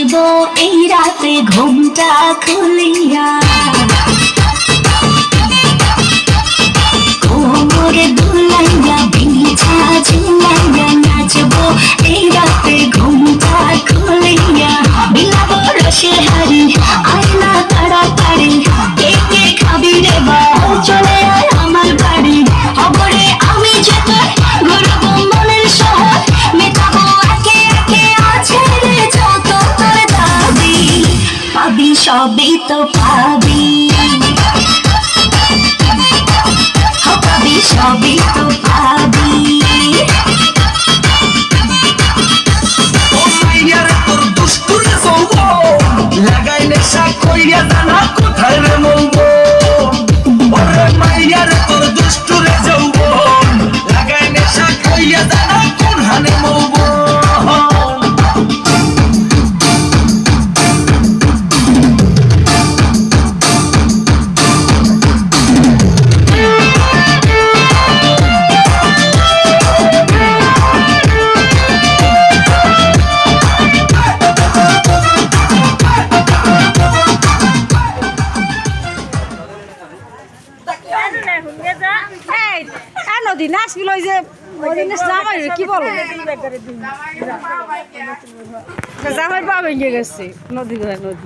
নাচবো এই রাতে ঘুমটা খুলিয়া, কোমরে দুলাইয়া বিছা ঝুলাইয়া নাচবো এই রাতে ঘুমটা খুলিয়া। বিলাবো রসে হারি আয়না তাড়াতাড়ি, কে কে খাবি রে বা চলে আয় আমার বাড়ি। অগরে আমি যেতে ঘুরবো মনের শহর, মেটাবো একে একে আছে রে যত তোর দাবি। পাবি সবই তো পাবি, পাবি সবই তো পাবি। তোর দুষ্টুরে লাগাই নেশা কইয়া জানা কোথায় রে মৌবন, ওরে মাইয়ার তোর দুষ্টুরে যৌবন লাগাই নেশা কইয়া জানা কোন হানে মৌবন। নদী নাচবিল যে জামাই কি বলো জামাই পা ভেঙে গেছে নদী নদী